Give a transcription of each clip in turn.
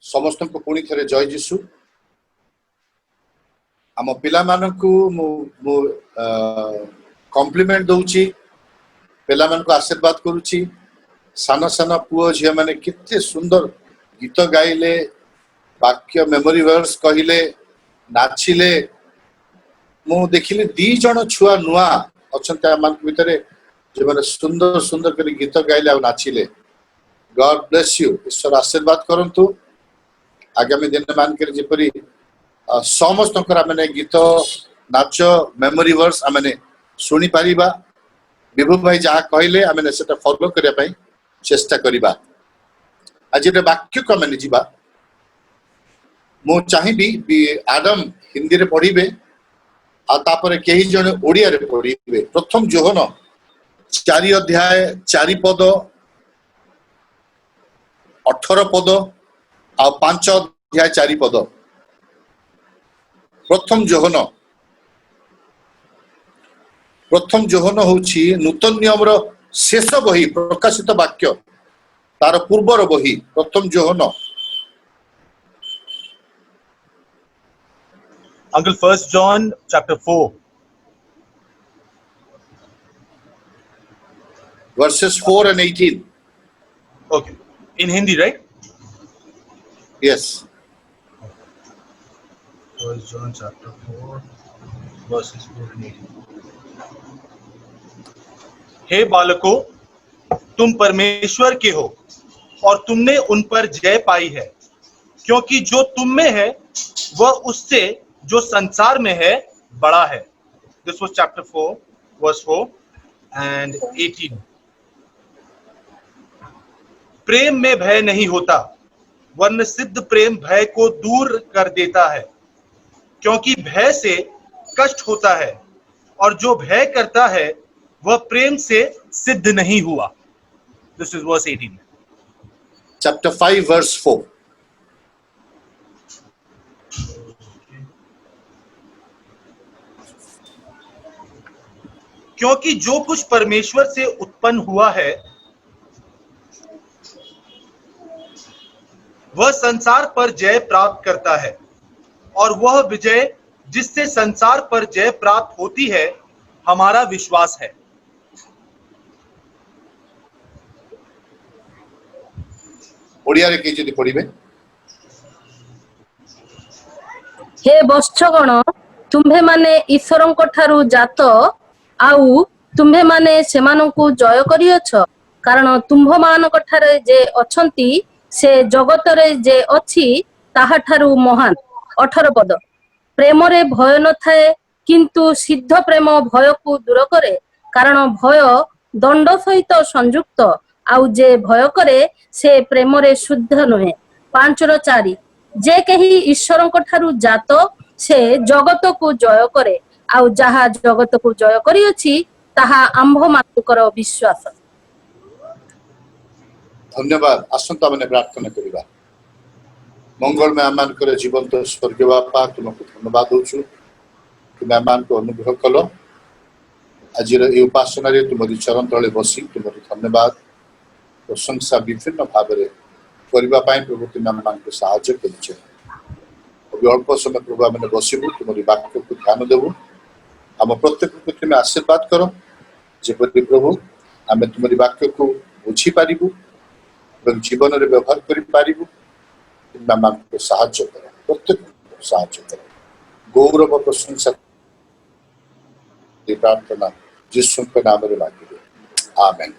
समस्त को पुणी थे जय जीशु आम पिला मानकु मु कॉम्प्लीमेंट दउची पिला मान को आशीर्वाद करूची सान सान पुओ झिया माने कितने सुंदर गीत गाइले वाक्य मेमोरी वर्ड्स कहिले नाचिले मु देखिले दी जण छुआ नुआ अछंत मान भितरे जे माने सुंदर सुंदर कर गीत गाइले आ नाचिले गॉड ब्लेस यू ईश्वर आशीर्वाद करंतु आगामी दिन मान कर जेपरी समस्त माने गीत नाच मेमोरी वर्ड्स आमने सुनी पारिबा विभू भाई जहाँ कहले आमने सेटा फॉलो करिया पई चेष्टा करिबा आज जे वाक्य को आमने जीवा मु चाहिबी आदम हिंदी रे पढ़िबे आ तापरे केही जने ओडिया रे पढ़िबे प्रथम जोहन 4 अध्याय 4 पद 18 पद आ 5 अध्याय 4 पद प्रथम जोहन होची नूतन नियम रो शेष बही प्रकाशित वाक्य तार पूर्वर बही प्रथम Johan Uncle, 1 John chapter 4. verses 4 and 18. Okay. In Hindi, right? Yes. 1 John chapter 4, verses 4 and 18. हे बालकों, तुम परमेश्वर के हो और तुमने उन पर जय पाई है, क्योंकि जो तुम में है वह उससे जो संसार में है बड़ा है. This was chapter 4, verse 4 and 18. प्रेम में भय नहीं होता, वरन सिद्ध प्रेम भय को दूर कर देता है, क्योंकि भय से कष्ट होता है और जो भय करता है वह प्रेम से सिद्ध नहीं हुआ. This is verse 18. Chapter 5 verse 4. क्योंकि जो कुछ परमेश्वर से उत्पन्न हुआ है वह संसार पर जय प्राप्त करता है, और वह विजय जिससे संसार पर जय प्राप्त होती है हमारा विश्वास है. ओडिया रे के जदी पढिबे. हे वत्सगण, तुम्हे माने ईश्वरଙ୍କ ଠାରୁ ଜାତ आउ तुम्हे माने सेमानंकु जय करियछ, कारण तुम्भ मानक ठारे जे अछंती से जगत रे जे अछि ताहा ठारू महान. 18 पद. प्रेम रे भय न थाए, किंतु सिद्ध प्रेम भय को दूर करे, कारण भय दंड सहित संयुक्त, आउ जे भय करे से प्रेम रे शुद्ध नहे. 5:4. जे केही ईश्वरଙ୍କ ठारू जात से जगत को जय करे, आउ जहा जगत को जय करियछि ताहा आंभ मानकर विश्वास. धन्यवाद. आसंता माने प्रार्थना करिबा. मंगल में आमान करे जीवंत स्वर्गीय बापा तुमको धन्यवाद होछु. तुम आमान को अनुग्रह कलो. आज रे उपासना रे तुमरी चरण तळे बसी तुमरी धन्यवाद प्रशंसा विभिन्न भाव रे करिबा पाई प्रभु तुम आमान को सहायता करिछ. अभी अल्प समय प्रभु आमने बसिबु तुमरी वाक्य को ध्यान देबु. आम प्रत्येक को तुम आशीर्वाद करो जेपरि प्रभु आम तुमरी वाक्य को बुझी पारिबु और जीवन रे व्यवहार करि पारिबु. तुम आम को सहायता करो, प्रत्येक को सहायता करो. गौरव प्रशंसा प्रार्थना यीशु के नाम रे मांगिबे. आमेन.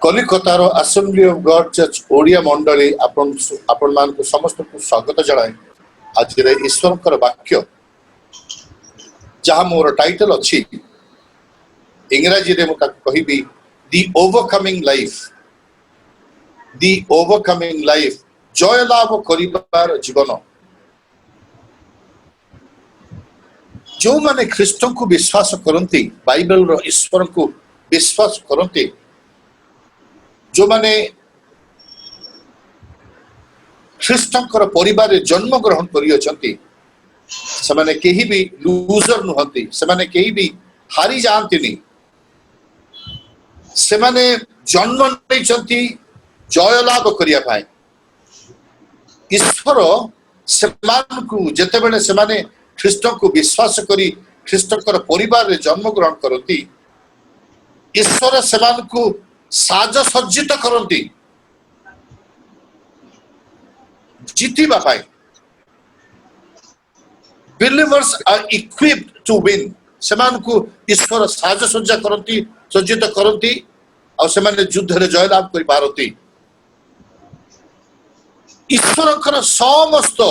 कलिकतार assembly of God church Odia मंडली आपण मान को समस्त को स्वागत जणाए. आज रे ईश्वरकर वाक्य जहाँ मोर टाइटल अच्छी इंग्रजी रे मुता कहिबी दी ओवरकमिंग लाइफ जय लाभ करिबार जीवन. जो माने ख्रीष्ट को विश्वास करती बाइबल रो ईश्वर को विश्वास करती जो माने ख्रीष्टंकर परिवार रे जन्म ग्रहण करियछंती सेमाने केही भी लूजर नुहंती, सेमाने केही भी हारी जांतीनी. सेमाने जन्म नैछंती जय लाभ करिया पाए. ईश्वर सेमानकु जेतेबेले सेमाने ख्रीष्ट को विश्वास करी ख्रीष्टकर परिवार रे जन्म ग्रहण करती ईश्वर सेमानकु साज सज्जित करती जीतिबा पाई believers are equipped to win सेमानकु ईश्वर साज सज्जा करती सज्जित करती और सेमाने युद्ध रे जय लाभ करि पारती ईश्वर समस्त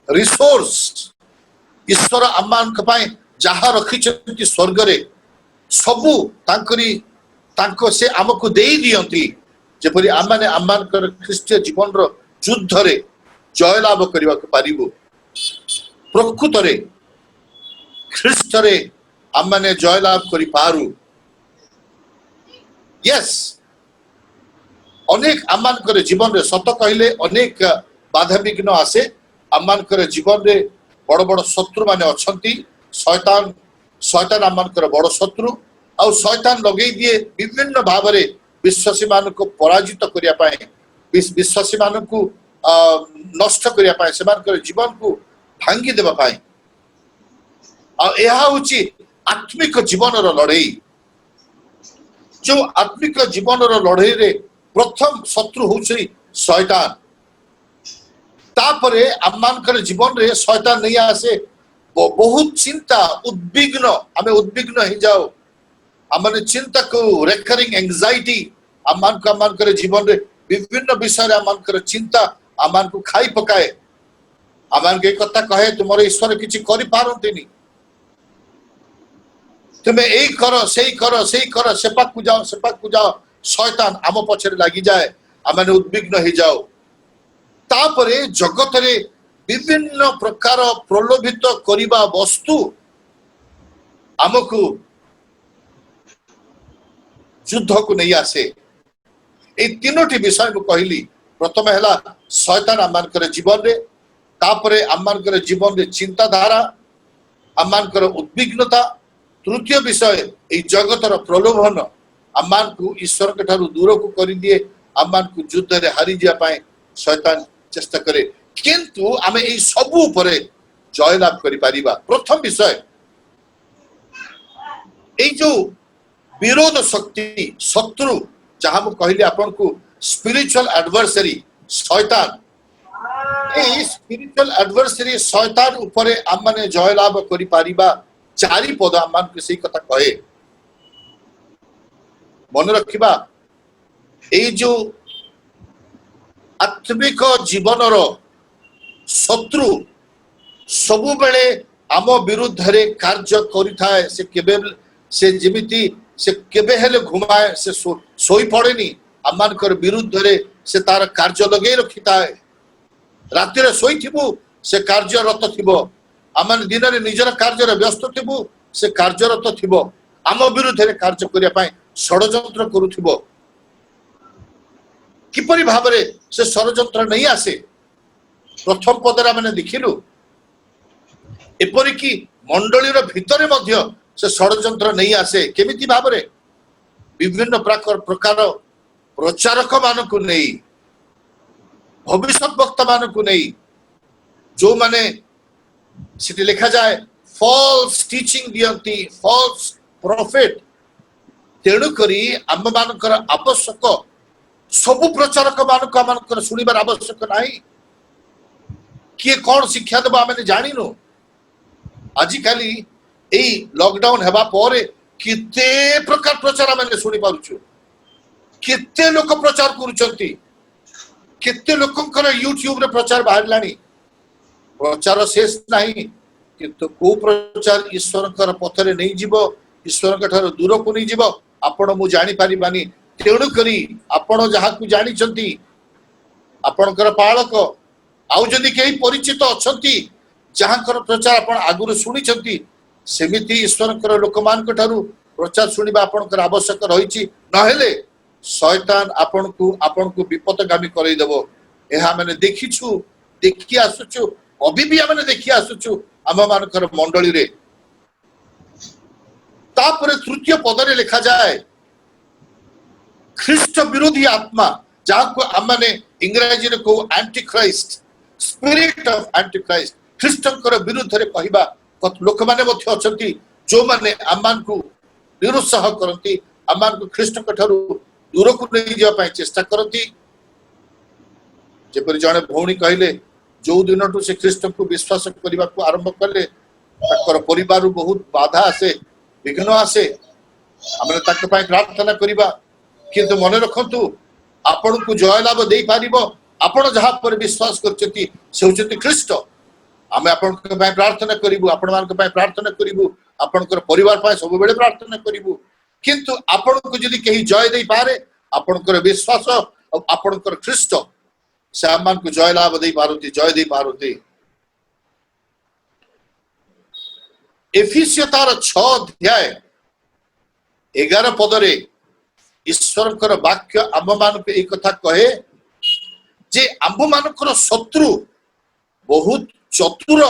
रिसोर्स ईश्वर आम जहा रखी स्वर्ग रे सबू से आमको दे दियंती जेपरि आमाने आमानकर ख्रीष्टीय जीवन रो युद्ध रे जय लाभ करबा पारिबो प्रकृत रे ख्रीष्ट रे आमाने जय लाभ करि पारू यस अनेक आमानकर जीवन रे सत कहले अनेक बाधा विघ्न आसे आमानकर जीवन रे बड़ बड़ शत्रु माने अछंती शैतान शैतान आमानकर बड़ शत्रु आ शैतान लगेई दिए विभिन्न भाव रे विश्वासी मान को पराजित करिया पाए विश्वासी मान को नष्ट करिया पाए सेमानकर जीवन को भांगी देबा पाए आ एहा होची आत्मिक जीवन रो लड़ाई जो आत्मिक जीवन रो लड़ाई रे प्रथम शत्रु होची शैतान तापरे आमानकर जीवन रे शैतान नहीं आसे बहुत चिंता उद्विग्न आमे उद्विग्न हो जाओ आमने चिंता को रेकरिंग एंजाइटी आमानकर जीवन रे विभिन्न विषय रे आमानकर चिंता आमान को खाई पकाए आमान के कथा कहे तुमरे ईश्वर किछि करि पारंतिनी तुमे एई करो सेई करो सेपाक को जाओ शैतान आम पछरे लागि जाए आमने उद्विग्न हो जाओ तापरे जगत रे विभिन्न प्रकार प्रलोभित करिबा वस्तु आमको युद्ध को नहीं आसे ए तीनोटी विषय को कहली प्रथम हैला शैतान आमानकर जीवन रे तापरे आमानकर जीवन रे चिंताधारा आमानकर उद्विग्नता तृतीय विषय ए जगतर प्रलोभन आमान को ईश्वर के ठारू दूर को करि दिए आमान को युद्ध रे हारि जिया पाए शैतान चेष्टा करे किंतु आमे ए सबु उपरे जय लाभ करि पारिबा प्रथम विषय ए जो विरोध शक्ति शत्रु जहां मु कहली आपन को स्पिरिचुअल एडवर्सरी शैतान ए स्पिरिचुअल एडवर्सरी शैतान उपरे आम माने जय लाभ करि पारिबा चारि पद आमान के सही कथा कहे मन रखिबा ए जो आत्मिक जीवन रो शत्रु सबु बेले आम विरुद्ध रे कार्य करिथाए से जेमिति से केबे हेले घुमाए से सोई पड़ेनी आमानकर विरुद्ध रे से तार कार्य लगे रखिथाए राति रे सोई थिबु से कार्यरत थिबो आमान दिन रे निजर कार्य रे व्यस्त थिबु से कार्यरत थिबो आम विरुद्ध रे कार्य करिया पाए षडयंत्र करूथिबो किपरि भाव रे से षडयंत्र नहीं आसे प्रथम पदरा माने देखिलु एपरि कि मंडली रो भितरे मध्य से षडयंत्र नहीं आसे केमिति भाव रे विभिन्न प्रकार प्रचारक मान को नहीं भविष्य वक्ता मान को नहीं जो माने सिटी लिखा जाए फॉल्स टीचिंग दियंती फॉल्स प्रॉफिट तेणु करी आम मानकर आवश्यक सबु प्रचारक मान शुणिबार आवश्यक नहीं किए कौन शिक्षा देबा आमे जानिनु आजिकाली एई लॉकडाउन हेबा परे किते प्रकार प्रचार आमे शुणी पारुछु किते लोक प्रचार करूचंती किते लोकंकर यूट्यूब रे प्रचार बाहर लानी प्रचार शेष नहीं किंतु को प्रचार ईश्वरकर पथरे नहीं जीवो ईश्वर के ठार दूर को नहीं जीवो आपण मु जानि पारिबानी तेणु करी आपण जहा को जानि चंती आपणकर पालक आउ जदि केही परिचित अछंती जहांकर प्रचार आपण आगुरु सुनी चंती सेमिति ईश्वरकर लोकमान के ठारू प्रचार सुनिबा आपणकर आवश्यक रहिछि नहेले शैतान आपण को विपदगामी करई देबो एहा माने देखिछु देखि आसुछु अभी भी आमे देखि आसुछु आम मानकर मंडली रे तापरे तृतीय पद रे लिखा जाए ख्रीष्ट विरोधी आत्मा जहां को आम माने इंग्रजी रे को Antichrist spirit of Antichrist ख्रीष्टंकर विरुद्ध रे कहबा लोक माने मध्य अछंती जो माने आमान को निरुत्साह करती आमान को ख्रीष्टंक ठारू दूर को नहीं जा पाए चेष्टा करती जेपरि जने भौणी कहले जो दिन से ख्रीष्ट को विश्वास करने को आरंभ कले परिवार बहुत बाधा आसे विघ्न आसे आम प्रार्थना करवा किंतु मन रखु आपण को जय लाभ दे पार आपण जहाँ पर विश्वास कर ख्रीष्ट आम आपण प्रार्थना करूँ आपण मान प्रार्थना करूँ आपणकर परिवार सब बेले प्रार्थना करूँ किंतु आपण को जदि कहीं जय दे पारे आपणकर विश्वास आपणकर ख्रीष्ट से आम को जय लाभ दे पारती जय दे पारती एफिसियो तार 6 अध्याय 11 पदरे ईश्वर वाक्य आम मान को एक कथा कहे जे आम मान शत्रु बहुत चतुर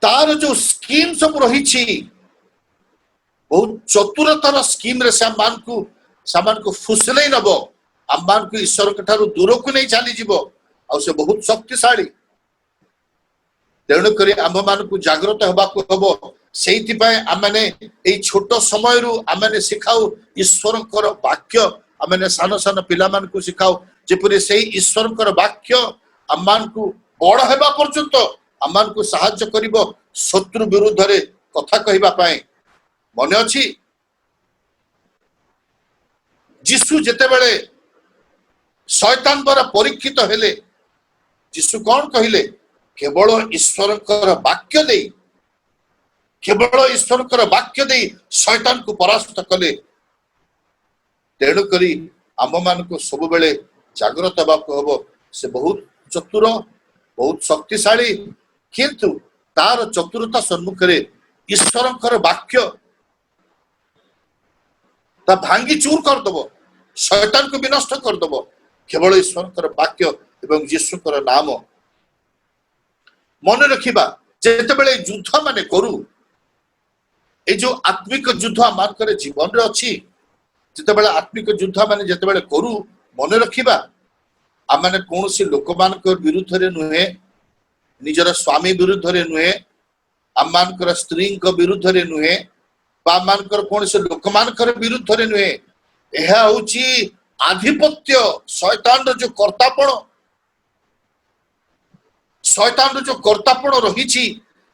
तार जो स्कीम सब रही बहुत चतुरतार स्कीम रे सामान को फुसले नब आम मान को ईश्वर ठारू दूर को नहीं चली जीव आ से बहुत शक्तिशाली तेणुक आम मान को जागृत होबाक हम से आमने छोट समय आमने शिखाऊ ईश्वर वाक्य आमने सान सान पिला मान को शिखाऊ जेपरि से ईश्वर वाक्य आम मान को बड़ होगा पर्यंत आम मान को साहाय्य करिबो शत्रु विरुद्ध रे कथा कहबा पाए मन अछि जीशु जेते बेले शैतान द्वारा परीक्षित हेले जीशु कौन कहले केवल ईश्वर वाक्य दे केवल ईश्वर वाक्य दे शैतान को परास्त कले तेणुक आम मान को सब बेले जागृत हम से बहुत चतुर बहुत शक्तिशाली किंतु तार चतुरता सम्मुख रे ईश्वर वाक्य ता भांगी चूर करदब शैतान को विनष्ट करदब केवल ईश्वर वाक्य एवं यीशुकर नाम मन रखिबा जेतेबेले युद्ध माने करू ए जो आत्मिक युद्ध आमानकर जीवन रे अछि जेतेबेले आत्मिक युद्ध माने जेतेबेले करू मन रखिबा आमाने कोनोसी लोक मानकर विरुद्ध रे नुहे निजर स्वामी विरुद्ध रे नुहे आमानकर स्त्री को विरुद्ध रे नुहे बा मानकर कोनोसी लोक मानकर विरुद्ध रे नुहे एहा होची आधिपत्य शैतान जो कर्तापण शैतान जो कर्तापण रही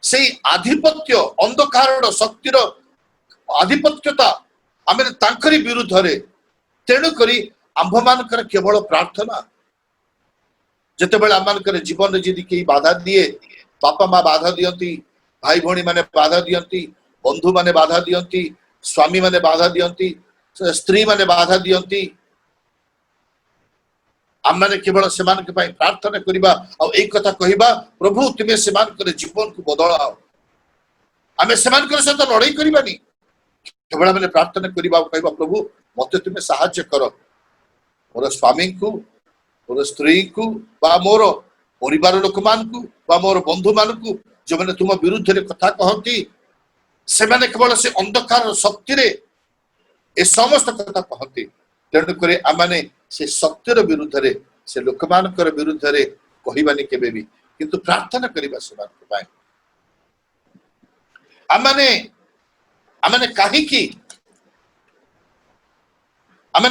से आधिपत्य अंधकार शक्तिर आधिपत्यता आम तांकरी विरुद्ध रे तेणुक आंभ मानकर केवल प्रार्थना जितेबाला आम जीवन में जदि कहीं बाधा दिए बापा माँ बाधा दियंती भाई भौणी माने बाधा दियंती बंधु माने बाधा दियंती स्वामी माने बाधा दियंती स्त्री माने बाधा दियंती आम मैंने केवल से प्रार्थना करवा और एक कथा कहवा प्रभु तुम्हें से जीवन को बदलाओ आम से सहित लड़ाई करवानी केवल मैंने प्रार्थना करवा कहवा प्रभु मत तुम्हें साहाय्य कर मोर स्वामी को मोर स्त्री को बा मोर परिवार लोक मान को बा मोर बंधु मान को जो मैंने तुम विरुद्ध रे कथा कहती से मैंने केवल से अंधकार शक्ति रे ए समस्त कथा कहती तेणुक आमने से शक्तिर विरुद्ध रे से लोक मानकर विरुद्ध रे कहबानी केबे भी किंतु प्रार्थना करबा सेमान पाए आमने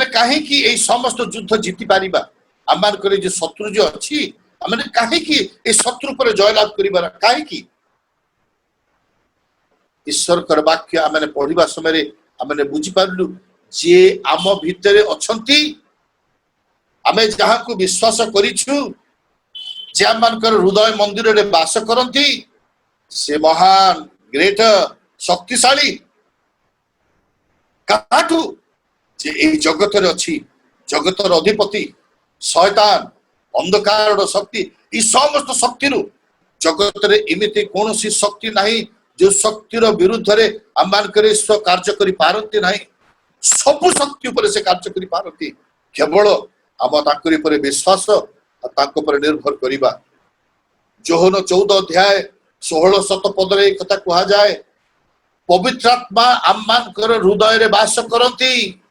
काहे की ए समस्त युद्ध जीति पारिबा आमान करे जे शत्रु जो अछि आमने काहे की ए शत्रु पर जय लाभ करिबा काहे की ईश्वर कर वाक्य आमने पढ़िबा समय आमने बुझी पारलु जे आम भितरे अछंती आमे जहाँ को विश्वास करिछु जे आमनकर हृदय मंदिर रे वास करंती से महान ग्रेट शक्तिशाली काठू जे ए जगत रे अछि जगतर अधिपति शैतान अंधकार शक्ति ई समस्त शक्ति रु जगत रे एमिति कोनोसी शक्ति नाही जो शक्तिर विरुद्ध रे आमनकर ईश्वर कार्य करि पारंती नाही सब शक्ति ऊपर से कार्य करि पारंती केवल आम तांकरी पर विश्वास तांको पर निर्भर करिबा जोहन 14 अध्याय 16 पद रे कथा कहा जाए पवित्र आत्मा आम मानकर हृदय रे वास करंती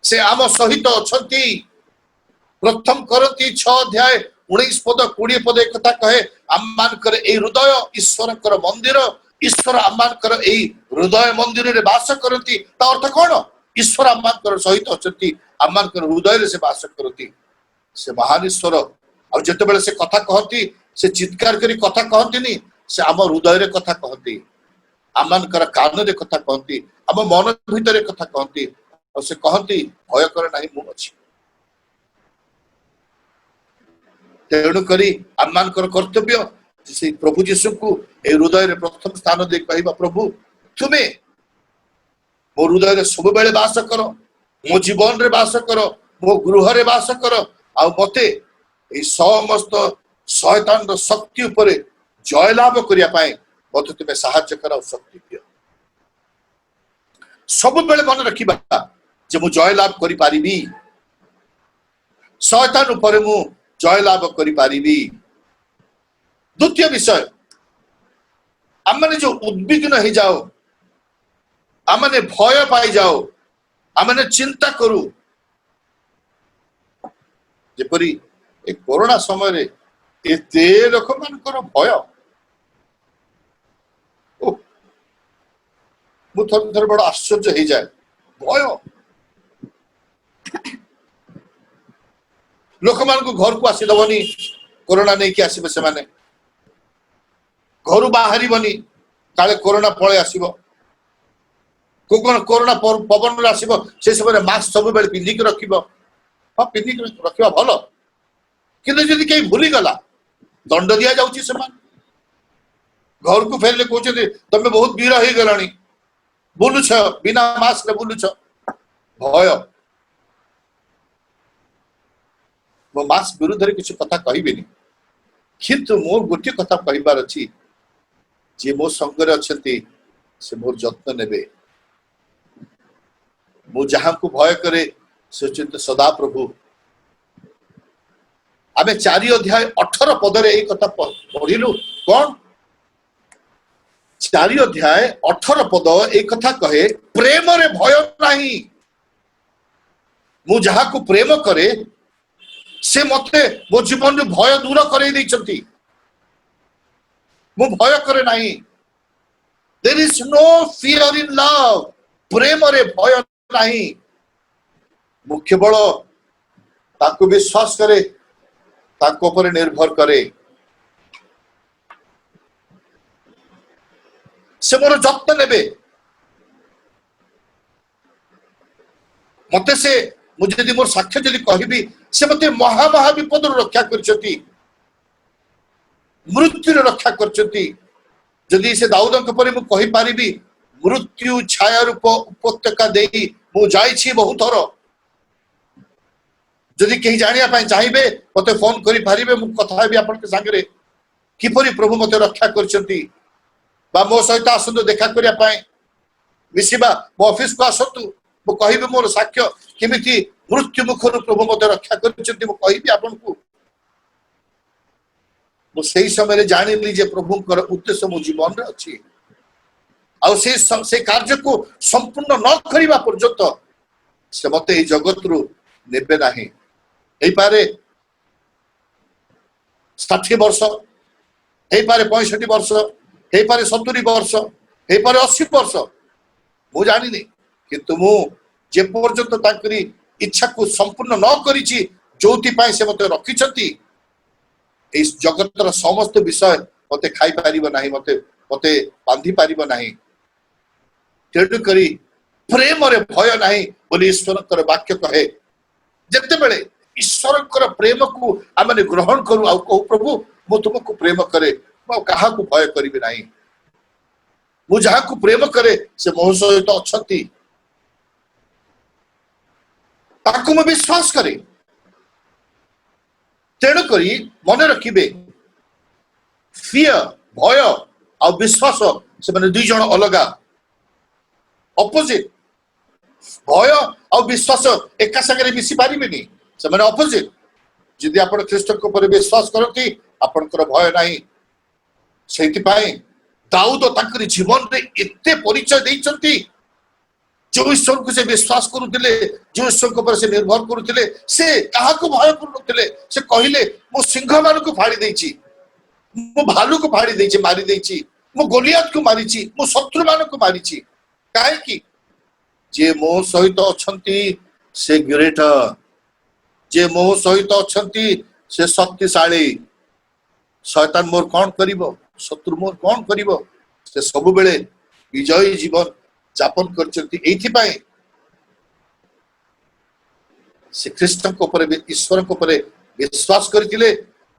से आम सहित अछंती। प्रथम करंती 6 अध्याय 19 पद 20 पद एक कथा कहे आम मानकर ए हृदय ईश्वरकर मंदिर, ईश्वर आम मानकर ए हृदय मंदिर रे वास करती। ता अर्थ कौन? ईश्वर आम मानकर सहित अछंती, आम मानकर हृदय रे से वास करती। से महान ईश्वर आ जते बेले से कथा कहती से चित्कार करी कथा कहती, से आम हृदय रे कथा कहती, आम मानकर कान रे कथा कहती, आम मन भीतर कथा कहती और से कहती भय कर नाही मु अछि। तेणु करी आम मानकर कर्तव्य से प्रभु जीशु को ए हृदय रे प्रथम स्थान दे कहबा प्रभु तुमे मो हृदय रे सब बेले वास करो, मो जीवन रे वास करो, मो गृह रे वास करो आ मते ए समस्त शैतान रो शक्ति ऊपर जय लाभ करिया पाए मते तुमे सहायता करो, शक्ति दियो। सब बेले मन रखिबा जे मु जय लाभ करि पारिबी, शैतान ऊपर मु जय लाभ करि पारिबी। द्वितीय विषय आमने जो उद्विग्न हो जाओ, आमने भय पाई जाओ, आमने चिंता करू जेपरी ए कोरोना समय रे एते लोक मानकर भय मु थर बड़ आश्चर्य हो जाए। भय लोक मान को घर को आसी दबनी, कोरोना नहीं कि आसीबे, से माने घर बाहरी बनी काले कोरोना पळे आसीबो, कोरोना पवन रे आसीबो, से समय मास्क सब बेले पिंदी के रखिबो। हां पिंदी के रखिबा भलो, किंतु जदि कहीं भूली गला दंड दिया जाउची। से मान घर को फेरले कहते तमे बहुत वीर हो गलानी, बुलुछ बिना मास्क रे बुलुछ। भय मो मास्क विरुद्ध रे किसी कथा कहबेनी, किंतु मोर गोटे कथा कहबार अछि जे मो संग रे अछंती से मोर जत्न नेबे। मो जहां को भय करे से चिंत सदा प्रभु। आमे 4 अध्याय 18 पद रे एक कथा पढ़िलु। कौन? 4 अध्याय 18 पद एक कथा कहे प्रेम रे भय नाही। मु जहां को प्रेम करे से मते मो जीवन रे भय दूर करे दैछंती। मु भय करे नाही। There is no fear in love. प्रेम रे भय नाही। मु केवल ताको विश्वास करे, ताको पर निर्भर करे। से मोर जत्न नेबे। मते से मुझे यदि मोर साक्ष्य यदि कहबी से मते महा महा विपद रक्षा करछती, मृत्यु रक्षा करछती। यदि से दाऊदक परे मु कहि पारिबी मृत्यु छाया रूप उपत्यका देई मु जाईछि बहुत थर। यदि कहीं जानिया पाए चाहिए मते फोन करि पारिबे, मु कथा हेबी आपन के संगे किपरि प्रभु मते रक्षा करछती। बा मो सहित आसतु देखा करिया पाए, मिसिबा मो ऑफिस को आसतु, मु कहिबे मोर साक्ष्य केमिति मृत्यु मुखर प्रभु मते रक्षा करछती। मु कहिबी आपन को मु सेही समय जानिली जे प्रभुंकर उद्देश्य मो जीवन रे अछि। आ से कार्य को संपूर्ण न करिबा पर्यंत से मते ए जगत रु नेबे नाही। एई पारे 60 वर्ष, एई पारे 65 वर्ष, एई पारे 70 वर्ष, एई पारे 80 वर्ष, मु जानिनी। किंतु मु जे पर्यंत ताकरी इच्छा को संपूर्ण न करिछि, जोति पाए से मते रखिछंती, इस जगतर समस्त विषय मते खाई पारिबो नाही, मते मते बांधी पारिबो नाही। तेणु करी प्रेम रे भय नाही बोली ईश्वरकर वाक्य कहे। जते बेले ईश्वरकर प्रेम को आमने ग्रहण करू आ कहू प्रभु मु तुमको प्रेम करे, मु काहा को भय करिबि नाही। मु जहा को प्रेम करे से मोह सहित अछंती, ताको मु विश्वास करे। तेणु करी मन रखिबे फियर भय आ विश्वास से माने दुई जण अलगा, अपोजिट। भय और विश्वास एका संगे मिसी पारिबेनी, से माने अपोजिट। यदि आपण ख्रीष्ट को पर विश्वास करती आपनकर भय नाही। सेति पाए दाऊद ताकरी जीवन रे एते परिचय दैचंती जो ईश्वर को से विश्वास करुले, जो ईश्वर को पर से निर्भर करुले, से काहाको भय करुनथिले। से कहिले मो सिंह मान को फाड़ी देछि, मो भालू को फाड़ी देछि, मारी देछि, मो गोलियात को मारिछि, मो शत्रु मान को मारिछि। काहे कि जे मो सहित अछंती से ग्रेटर, जे मो सहित अछंती से शक्तिशाली। शैतान मोर कौन करिवो, शत्रु मोर कौन करिवो। से सब बेले विजयी जीवन जापन करचंती। एथि पाए से ख्रीष्ट को पर, ईश्वर को पर विश्वास करथिले,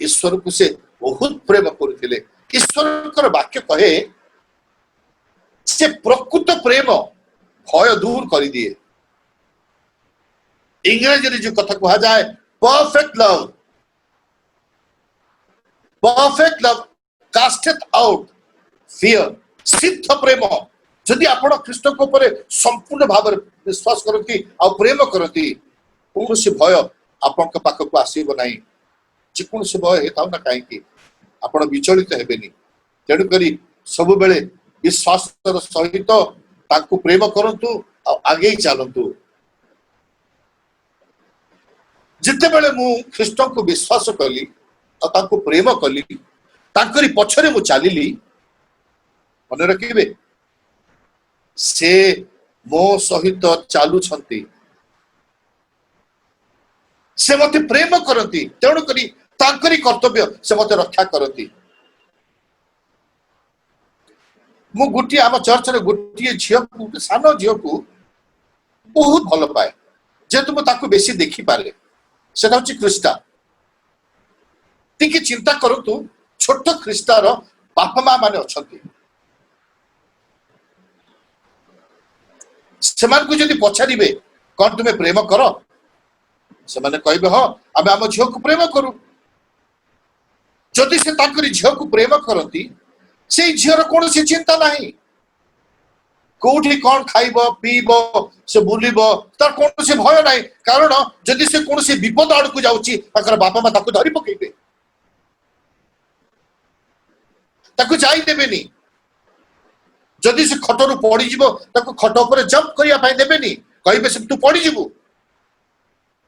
ईश्वर को से बहुत प्रेम करथिले। ईश्वर वाक्य कहे से प्रकृत प्रेम भय दूर कर दिए। इंग्रजी जो कथा कहा जाए perfect love, perfect love casteth out fear. सिद्ध प्रेम जदि आपण ख्रीष्ट को पर संपूर्ण भाव विश्वास करती आ प्रेम करती, कौन से भय आपण पाखक आसब ना। जेकोन से भय हेता ना कहीं आप विचलित हेबेनी। तेणुक सब बेले विश्वास सहित ताकू प्रेम करंतु आगे चलतु। जिते बेले मु ख्रीष्ट को विश्वास कली और ताकू प्रेम कली, ताकरी पछरे मु चलिली, मन रखिबे से मो सहित चालू छंती, से मते प्रेम करती। तेणु करी ताकरी कर्तव्य से मते रक्षा करती। मु गुटी आम चर्च रे गुटी झियो को, सान झियो को बहुत भल पाए, जेतु मु ताकू बेसी देखि पारे। सेटा होची ख्रीष्टा। टिके चिंता करतु, छोट ख्रीष्टार बापा माँ माने अछंती। सेमान को जदि पछारिबे कौन तुम्हें प्रेम कर, से माने कहबे हाँ आमे आम झियो को प्रेम करू। जदि से ताकरी झियो को प्रेम करती, से झियर कौन से चिंता नहीं, कोठी कौन खाइब पीब से बुलिब, तार कौन से भय नहीं। कारण जदि से कौन से विपद आड़ को जाउची, ताकर बापा माँ ताकू धरी पकेइबे, ताकू जाई देबेनी। जदि से खटरू पड़ी जीवो, ताकू खट ऊपर जंप करिया पाई देबेनी, कहबे से तू पड़ी जीवु।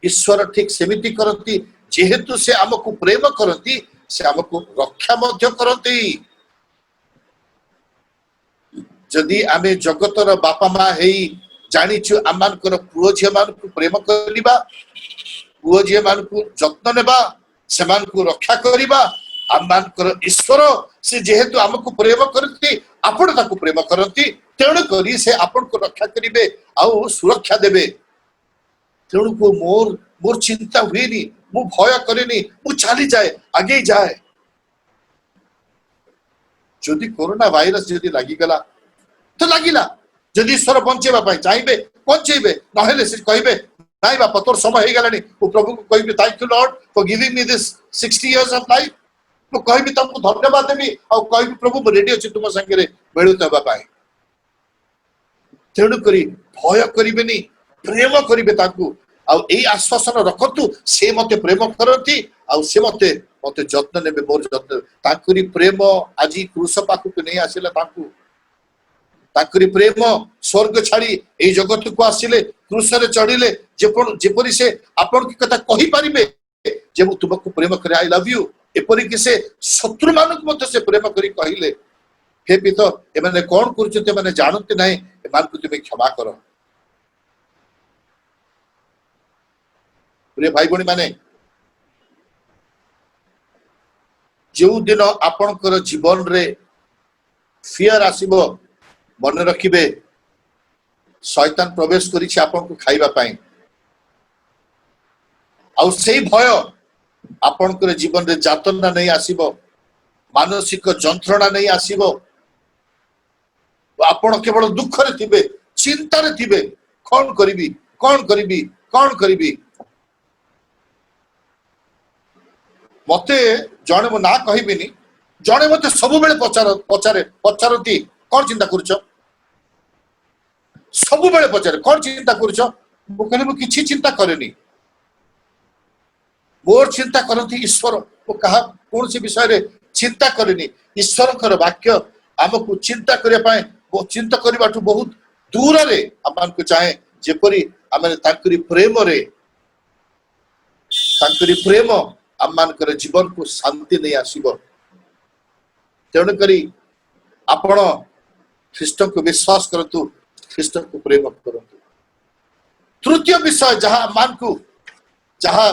ईश्वर ठीक सेमिति करती। जेहेतु से हमको प्रेम करती, से हमको रक्षा मध्य करती। जदि आमे जगतर बापा माँ हेई जानिछु आमानकर पुओ झियो मानकु प्रेम करिबा, पुओ झियो मानकु जत्न नेबा, सेमानकु रक्षा करिबा, आमानकर ईश्वर से जेहेतु हमको प्रेम करती, आपण ताकू प्रेम करती। तेणु करी से आपण को रक्षा करिबे आउ सुरक्षा देबे। तेणु को मोर मोर चिंता हुएनी, मु भय करेनी, मु चली जाए, आगे जाए। जदि कोरोना वायरस जदि लागी गला तो लागिला, जदि ईश्वर बंचेबा पाई चाहिबे बंचेबे, नहेले से कहबे नाई बापा तोर समय हे गलानी, मु प्रभु को कहबे thank you Lord for giving me this 60 years of life. मु कहबी तुमको धन्यवाद देबी और कहबी प्रभु मु रेडी अछि तुम संगे रे मिलुत हेबा पाई। तेणु करी भय करिबेनी, प्रेम करिबे ताकू। आ एई आश्वासन रखतु, से मते प्रेम करती आ से मते मते जत्न नेबे, मोर जत्न। ताकरी प्रेम आजी क्रूस पाखु को नहीं आसिला, ताकरी प्रेम स्वर्ग छाड़ी ए जगत को आसिले, क्रूस रे चढ़िले, जेपरि से आपण की कथा कहि परिबे जे मु तुमको प्रेम करे, आई लव यू। एपरि कि से शत्रु मानक मते से प्रेम करी कहिले, हे पिता एमाने कोन करछते माने जानते नाही, एमान को तुमे क्षमा करो। प्रिय भाई बणी माने, जो दिन आपणकर जीवन रे फियर आसीबो, मन रखिबे शैतान प्रवेश करिछि आपन को खाइबा पाई। आउ सेई भय आपणकर जीवन रे जातना नहीं आसीबो, मानसिक जंत्रणा नहीं आसीबो। आपण केवल दुख रे थिबे, चिंता रे थिबे, कौन करिबी कौन करिबी कौन करिबी। मते जणे मो ना कहिबिनी, जणे मते सब बेले पचारती कौन चिंता करूछ, सब बेले पचारे कौन चिंता करूछ। मु कहले मु किछि चिंता करेनी, मोर चिंता करती ईश्वर। मु कहा कौन से विषय रे चिंता करेनी। ईश्वर वाक्य आमको चिंता करिया पाए, चिंता करबाटू बहुत दूर रे आम को चाहे जेपरी आम प्रेम आम मानकर जीवन को शांति नहीं आसीब। तेणुकरी आपण ख्रीष्ट को विश्वास करतु, ख्रीष्ट को प्रेम करतु। तृतीय विषय जहाँ मान को जहाँ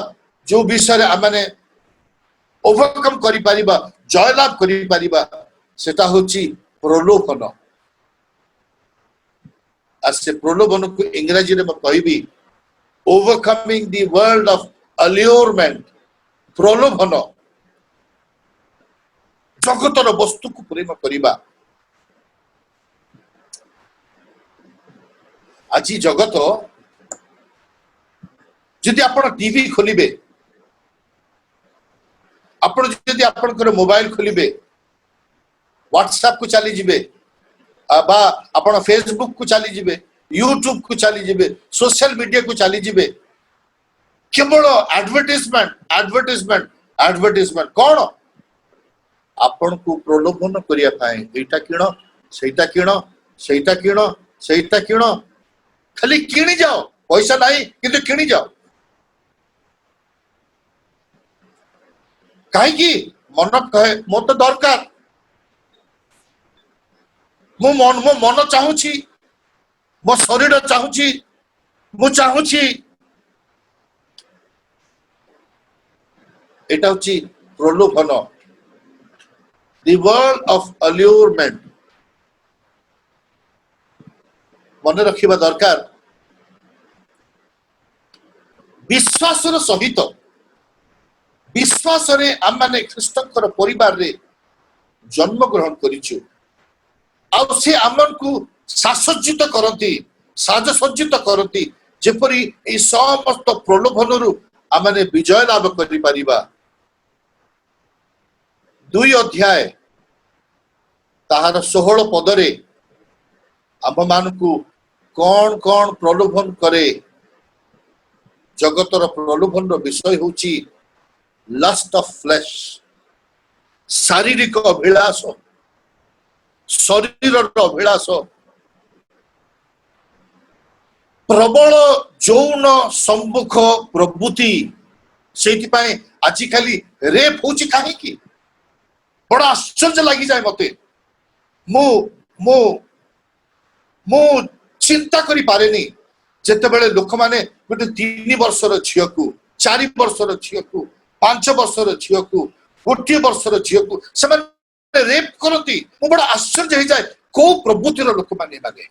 जो विषय आमने ओवरकम करि परिबा, जयलाभ करि परिबा, सेटा होची प्रलोभन। आ से प्रलोभन को इंग्रजी रे मैं कहबी ओवरकमिंग द वर्ल्ड ऑफ अल्यूरमेंट। प्रलोभन जगतर वस्तु को प्रेम करिबा। आज जगत जदि आपण टीवी खोलिबे, आपण जदि आपनकर मोबाइल खोलिबे, व्हाट्सएप को चली जिबे, बा आपण फेसबुक को चली जिबे, यूट्यूब को चली जिबे, सोशल मीडिया को चली जिबे, केवल एडवर्टाइजमेंट एडवर्टाइजमेंट एडवर्टाइजमेंट कौन आपण को प्रलोभन करिया पाए। एटा किण, सेटा किण, सेटा किण, सेटा किण, खाली किणी जाओ, पैसा नहीं किंतु किणी जाओ। कहीं मन कहे मो तो दरकार, मो मन चाहूची, मो शरीर चाहूची, मु चाहूची। एटा होची प्रलोभन, द वर्ल्ड ऑफ अल्यूरमेंट। मन रखिबा दरकार विश्वासर सहित, विश्वास रे आम माने ख्रीष्टकर परिवार रे जन्म ग्रहण करिछु। आ से आमन को सासज्जित करती, साजसज्जित करती, जेपरी ए समस्त प्रलोभन रु आमने विजय लाभ करि परिबा। 2 अध्याय ताहार 16 पदरे आम मान को कौन कौन प्रलोभन करे। जगतर प्रलोभन विषय होची लस्ट ऑफ फ्लैश, शारीरिक अभिलाष, शरीर अभिलाष, प्रबल यौन सम्मुख प्रवृत्ति। से आजिकाली रेप होची कहीं बड़ा आश्चर्य लगी जाए मते। मु मु मु चिंता करि पारेनी जेते बेले लोक माने गोटे 3 वर्षर झियो को, 4 वर्षर झियो को, 5 वर्षर झियो को, 1 वर्षर झियो को से रेप करती। मु बड़ा आश्चर्य हो जाए को प्रवृत्तिर लोक माने माने।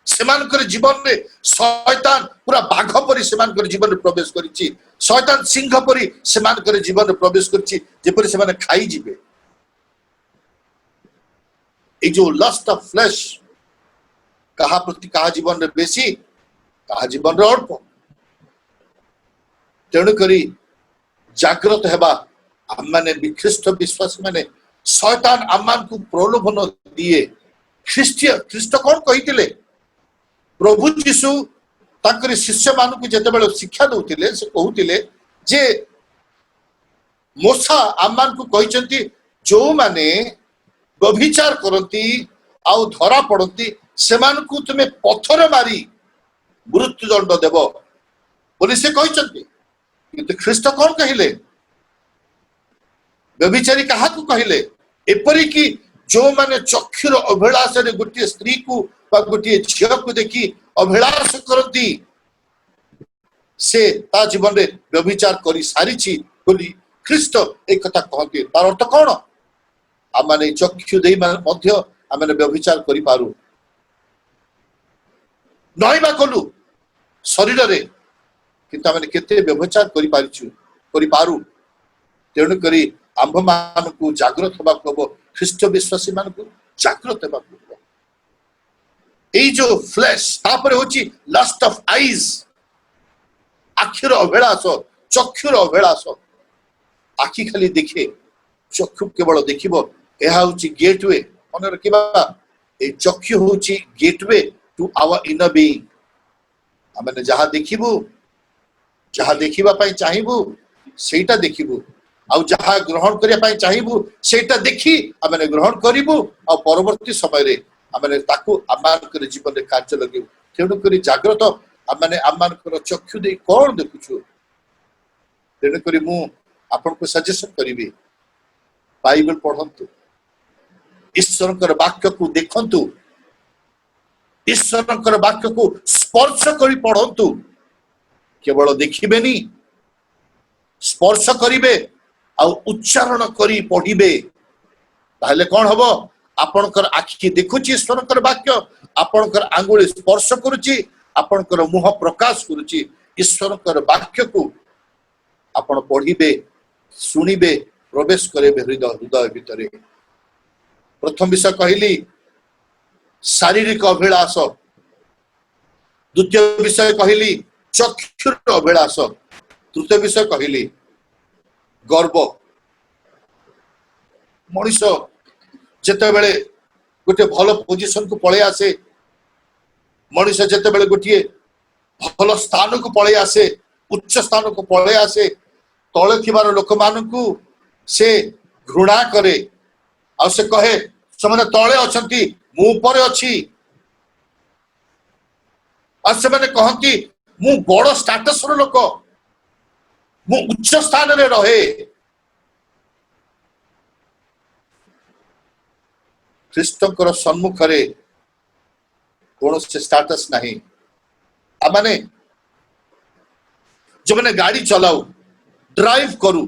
सेमानकर जीवन में शैतान पूरा बाघ परी सेमानकर जीवन में प्रवेश करिछि, शैतान सिंह परी सेमानकर जीवन में प्रवेश करिछि, जेपरि सेमाने खाई जिबे। ए जो लस्ट ऑफ फ्लैश कहा प्रति कहा जीवन में बेसी, कहा जीवन में अल्प। तेणु करी जागृत हेबा आम माने ख्रीष्ट विश्वासी माने। शैतान आमान को प्रलोभन दिए। ख्रीष्ट कौन कहिथिले? प्रभु जीशु तांकर शिष्य मान को जेते बेले शिक्षा दउथिले से कहउथिले जे मूसा आमान को कहिसंती जो माने व्यभिचार करती आउ धरा पड़ती सेमान को तुमे पत्थर मारी मृत्युदंड देव बोली से कहिसंती। किंतु ख्रीष्ट कौन कहिले? व्यभिचारी कहा को कहिले? एपरि कि जो माने चक्षुर अभिलाष रे गोटे स्त्री को बा गोटे झियो को देखी अभिलाष करती से ता जीवन रे व्यभिचार करी सारिछि बोली ख्रीष्ट एक कथा कहते। तार अर्थ कौन? आमाने चक्षु देई मध्य आमाने व्यभिचार करि पारू नई बा कलु शरीर रे, किंतु आमाने केते व्यभिचार करि पारू। तेणु करी आंभ मान को जागृत होबा को, ख्रीष्ट विश्वासी मान को जागृत होबा को। ए जो फ्लैश तापर होची लस्ट ऑफ आईज, आखिर अभिलाष, चक्षुर अभिलाष। आखि खाली देखे, चक्षु केवल देखिबो। एहा होची गेटवे। मन रखिबा ए चक्षु होची gateway to our inner being. आमे जहा देखिबो, जहा देखिबा पई चाहिबो सेटा देखिबो। आउ जहा ग्रहण करिया पई चाहिबु सेटा देखि आमे ग्रहण करिबु आ परवर्ती समय रे आमे ताकू आमान जीवन रे कार्य लगिबु तेणु करी जाग्रत आमे आमान चक्षु दे कोन देखुछु तेणु करी मु आपन को सजेशन करिबी बाइबल पढ़ंतु ईश्वर वाक्य को देखंतु ईश्वर वाक्य को स्पर्श करी पढ़ंतु केवल देखिबेनी स्पर्श करिवे आ उच्चारण करी पढ़िबे ताहले कोन हबो आपनकर आखि देखुची ईश्वरकर वाक्य आपनकर आंगुली स्पर्श करूची आपनकर मुह प्रकाश करूची ईश्वरकर वाक्य को आपण पढ़िबे सुनिबे प्रवेश करेबे हृदय भितरे प्रथम विषय कहली शारीरिक अभिलाष द्वितीय विषय कहली चक्षुर अभिलाष तृतीय विषय कहली गर्व मनीष जेते बेले गोटे भल पोजिशन को पळे आसे मनीष जेते बेले गोटे भल स्थान को पळे आसे उच्च स्थान को पळे आसे तले थिबार लोक मानकू से घृणा करे आ से कहे से तले अछंती मु ऊपर अछि आ से माने कहंती मु बड़ स्टेटस रो लोक मु उच्च स्थान रे रहे ख्रीष्टकर सम्मुख रे कौन से स्टेटस नहीं आ माने जो मैंने गाड़ी चलाऊ ड्राइव करू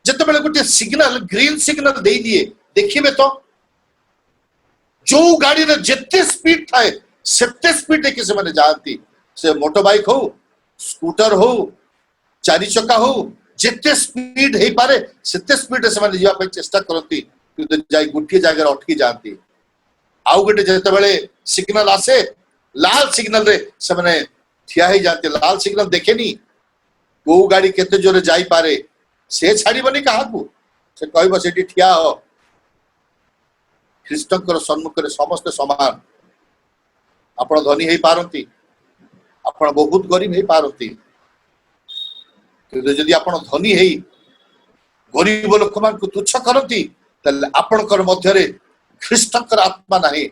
जिते बेले गोटे सिग्नल ग्रीन सिग्नल दे दिए देखिए तो जो गाड़ी रे जिते स्पीड थाए सेते स्पीड देखि से माने जानती से मोटर बाइक हो स्कूटर हो चारि चक्का हो जिते स्पीड हे पारे सेते स्पीड से माने जिया पे चेष्टा करती कि जाई गुठी जगह अटकी जानती आउ गोटे जिते बेले सिग्नल आसे लाल सिग्नल रे से माने ठिया ही जाते लाल सिग्नल देखेनी को गाड़ी केते जोरे जाई पारे से छाड़ीबनी काहाकू से कहबो सेठी ठिया हो ख्रीष्टकर सम्मुख रे समस्त समान आपण धनी हे पारंती आपण बहुत गरीब हे पारंती किंतु यदि आपण धनी हे गरीब लोक मान को तुच्छ करंती तले आपणकर मध्य रे ख्रीष्टकर आत्मा नाही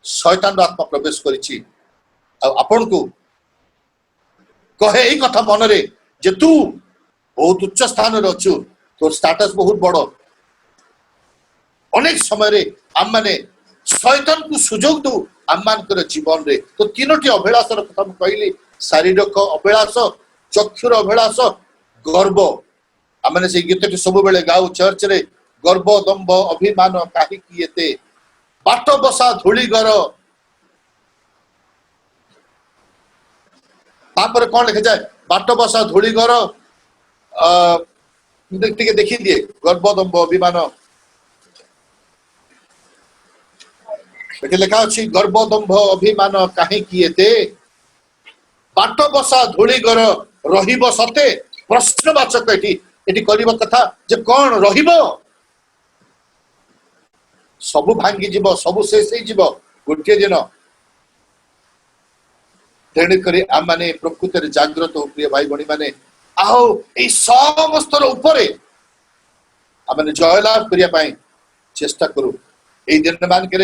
शैतान आत्मा प्रवेश करिछि आपण को कहे यही कथा मन रे जे तू बहुत उच्च स्थान रे अछु तो स्टेटस बहुत बड़ अनेक समय रे आम माने शैतान को सुजोग दो आम मानकर जीवन रे तो तीनोटी अभिलाष कथा मैं कहली शारीरिक अभिलाष चक्षुर अभिलाष गर्व आम मैंने से गीत सब बेले गाऊ चर्च रे गर्व दंभ अभिमान काहे किएते बाट बसा धूलिगर तापर कौन लिखा जाए बाट बसा धूलिगर देखी दिए गर्व दंभ अभिमान लिखा अच्छी गर्व दंभ अभिमान काहे किएते बाट बसा धूलिगर रहिब सते प्रश्नवाचक एटी करबा कथा जे कौन रहिब सबु भांगी जीव सबु शेष जीव गोटे दिन तेणुक आम मैंने प्रकृत में जाग्रत हो प्रिय भाई भणी मैंने आओ ये समस्त उपरे आम जयलाभ करने चेष्टा करूँ यही दिन मानक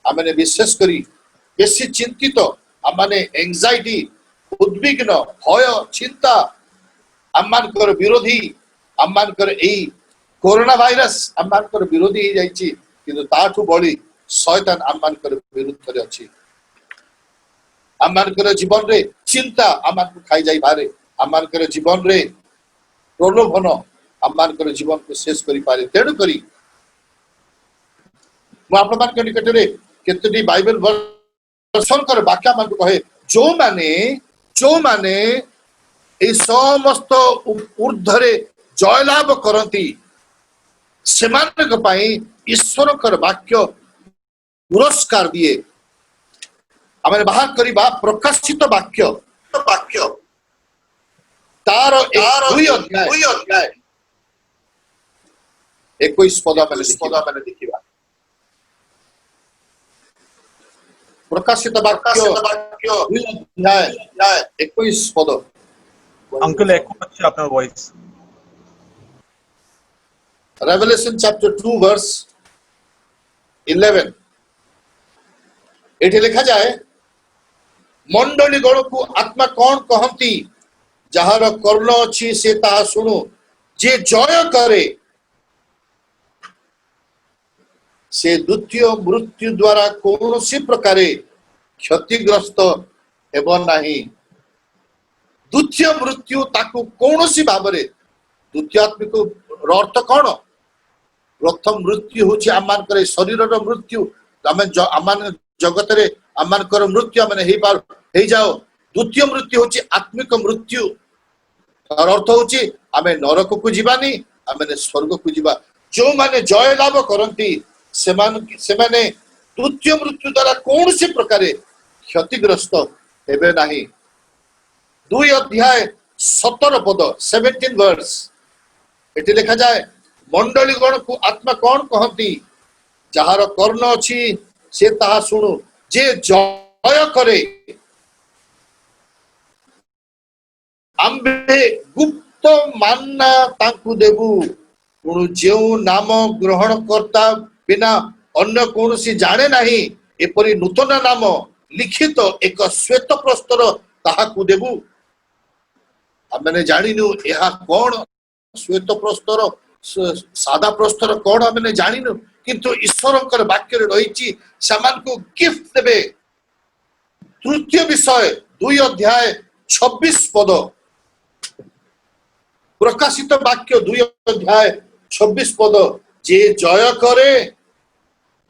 आम विशेष करी बेसी चिंतित आम एंजाइटी उद्विग्न भय चिंता आम विरोधी आम कोरोना भाइरस आम विरोधी हो जाइए किंतु ताठू बड़ी शैतान आम विरुद्ध रे अच्छी आम जीवन रे चिंता आम खाई जाई पारे आम जीवन रे प्रलोभन आम जीवन को शेष करि पारे तेणु करी मुझे निकट में केतोटी बाइबल वर्षन कर वाक्य मान कहे जो माने ए समस्त ऊर्ध्वरे जयलाभ करती से ईश्वर वाक्य पुरस्कार दिए आम बाहर करवा प्रकाशित वाक्य तार 2 अध्याय 21 पद मैंने देखा प्रकाशित वाक्य 2 अध्याय 21 पद अंकल एको अच्छे आपका वॉइस Revelation chapter 2 verse 11 एठी लिखा जाए मंडली गण को आत्मा कौन कहती जार कर्ण अच्छी से ताहा शुणु जे जय करे से द्वितीय मृत्यु द्वारा कौन सी प्रकार क्षतिग्रस्त हेब नहीं द्वितीय मृत्यु ताकू कौन सी भाव द्वितीय आत्मिक अर्थ कौन प्रथम मृत्यु हूँ आम शरीर मृत्यु आम जगत आम मृत्यु आम हो जाओ द्वितीय मृत्यु हूँ आत्मिक मृत्यु तार अर्थ हूँ आम नरक को जीवानी आम स्वर्ग को जीवा जो माने जय लाभ करती से द्वितीय मृत्यु द्वारा कौन सी प्रकार क्षतिग्रस्त हेबे नहीं 2 अध्याय 17 पद 17 वर्स एटी लिखा जाए मंडली गण को आत्मा कौन कहती जार कर्ण अच्छी से ताहा शुणु जे जय करे आंबे गुप्त मानना तांकु देबु पुणु जो नाम ग्रहण करता बिना अन्य कौन सी जाने नहीं एपरी नूतन नाम लिखित एक श्वेत प्रस्तर ताहाकु देबु आमने जानिनु यह कौन श्वेत प्रस्तर सादा प्रस्तर कौन आमने जानिनु किंतु ईश्वरकर वाक्य रही समान को गिफ्ट देबे तृतीय विषय 2 अध्याय 26 पद प्रकाशित वाक्य 2 अध्याय 26 पद जे जय करे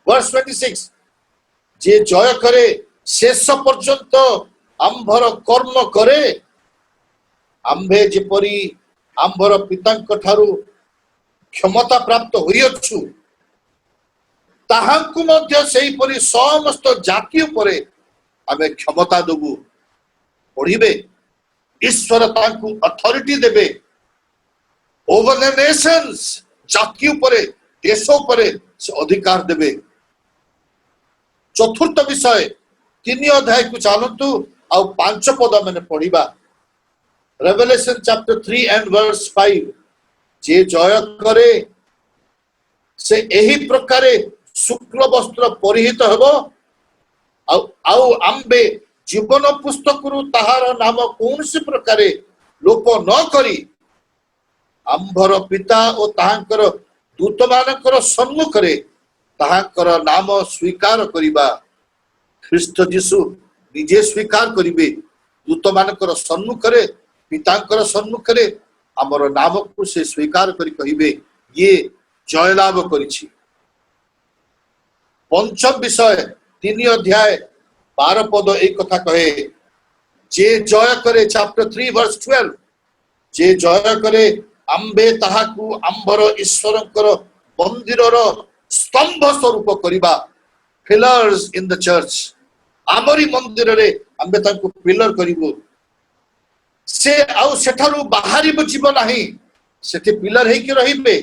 वर्स 26 जे जय करे शेष पर्यंत आंभर कर्म करे आंभे जेपरी आंभर पितांक ठारू क्षमता प्राप्त होइअछु ताहांकु मध्य सेही परी समस्त जाति उपरे आमे क्षमता देबु पढ़िबे ईश्वर तांकु अथॉरिटी देबे ओवर द नेशंस जाति उपरे देश उपरे से अधिकार देबे चतुर्थ विषय 3 अध्याय को चलतु आ 5 पद मैंने पढ़िबा रेवलेशन चैप्टर 3 एंड वर्स 5 जे जय करे से एही प्रकारे शुक्ल वस्त्र परिहित हेबो आउ आंबे जीवन पुस्तक ताहार नाम कौन सी प्रकारे लोप न करी आंभर पिता और ताहांकर दूत मानकर सम्मुखरे ताहांकर नाम स्वीकार करिबा ख्रीष्ट जीशु निजे स्वीकार करिबे दूत मानकर सम्मुखरे पितांकर सम्मुखरे आमर नाम को से स्वीकार करी कहिबे ये जय लाभ करिछि पंचम विषय 3 अध्याय 12 पद एक कथा कहे जे जय करे चैप्टर 3 वर्स 12 जे जय करे आंबे ताहाकु आंबर ईश्वरंकर मंदिरर स्तंभ स्वरूप करिबा pillars in the church Amri मंदिर रे आंबे तांकु पिलर करिबो से आउ सेठारु बाहरी जीव नाही सेठी पिलर हे कि रहिबे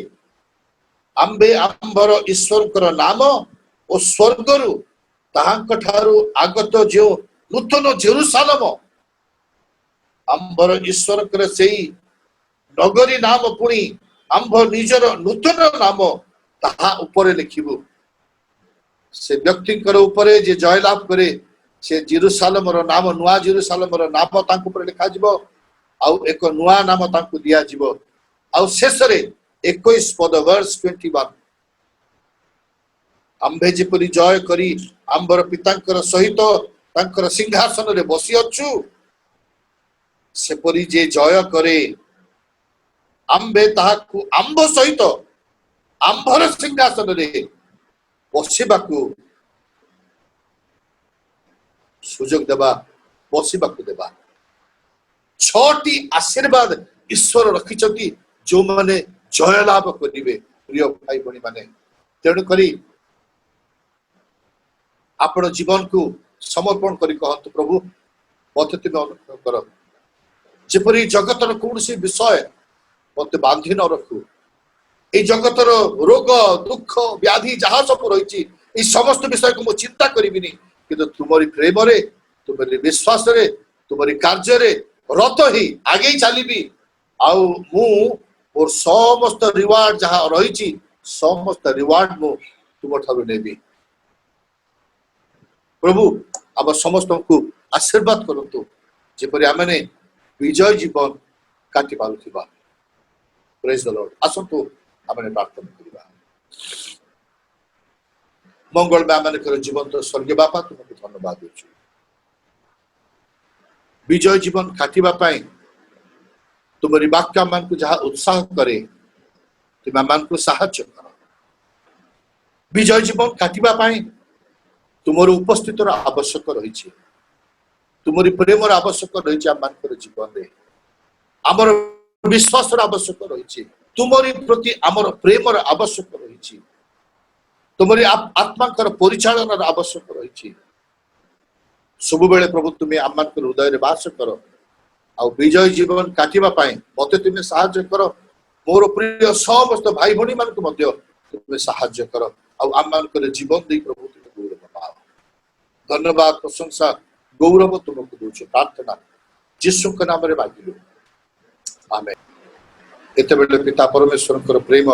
आंबे आंबर ईश्वरंकर नाम और स्वर्गरु ताहांक ठारू आगत जो नूतन जेरुसालेम आंबर ईश्वरकर सेही नगरी नाम पुणी आंभ निजर नूतन नाम ताहा उपरे लिखिबो से व्यक्तिकर उपरे जे जय लाभ करे से जेरुसालेमर नाम नुआ जेरुसालेमर नाम तांक उपरे लिखा जिवो आउ एक नुआ नाम तांकु दिया जिवो आउ शेषरे 21 पद वर्स 21 आंभे जेपरी जय करी आंबर पितांकर सहित तांकर सिंहासन रे बसी अछु सेपरी जे जय करे आंबे ताहाकु आंभ सहित आंभर सिंहासन रे बसिबाकु सुजोग देबा बसिबाकु देबा 6टी आशीर्वाद ईश्वर रखिछथि जो माने जय लाभ करिवे प्रिय भाई बणी माने तेणु करी आपण जीवन को समर्पण करी कहतु प्रभु मते तुम अनुग्रह कर जेपरी जगतर कौन सी विषय मते बांधी न रखु ए जगतर रोग दुख व्याधि जहाँ सब रही समस्त विषय को मुझे चिंता करिबिनी किंतु तुमरी प्रेम रे तुमरी विश्वास रे तुमरी कार्य रे रत ही आगे चलिबी आउ मु और समस्त रिवार्ड जहाँ रही समस्त रिवार्ड मु तुम ठारू नेबी प्रभु आम समस्त को आशीर्वाद करतु जेपरी आम विजय जीवन काटि पारुथिबा प्रेज द लॉर्ड आसतु आम प्रार्थना करिबा मंगल में आम जीवन तो स्वर्गीय बापा तुमको धन्यवाद देछु विजय जीवन काटिबा पाई तुमरी वाक्य मान को जहाँ उत्साह करे तुम मान को साहाय्य कर विजय जीवन काटिबा पाई तुमर उपस्थित आवश्यक रही तुमरी प्रेम आवश्यक रही आम जीवन में आमर विश्वास आवश्यक रही तुमरी प्रति आमर प्रेम आवश्यक रही तुमरी आत्मा परिचालन आवश्यक रही सब बेले प्रभु तुम्हें आम हृदय बास कर आ विजय जीवन काटिबा पाई मते तुम्हें साहाय्य कर मोर प्रिय समस्त भाई भणी मान को मध्य तुम्हें साहाय्य कर आम जीवन दे प्रभु तुम्हें गौरव पाओ धन्यवाद प्रशंसा गौरव तुमको दूच प्रार्थना यीशु के नाम रे मांगिलु आमेन एते बेले पिता परमेश्वर प्रेम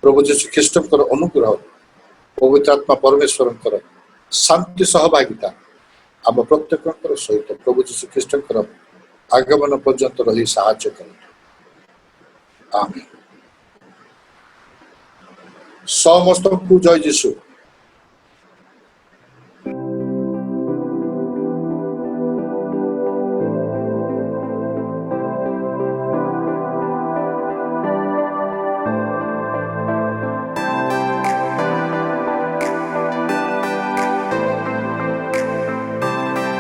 प्रभु यीशु ख्रीष्ट अनुग्रह पवित्र आत्मा परमेश्वर शांति सहभागिता आम प्रत्येक सहित प्रभु यीशु ख्रीष्ट आगमन पर्यंत रही साहाय्य कर आमेन समस्त को जय यीशु।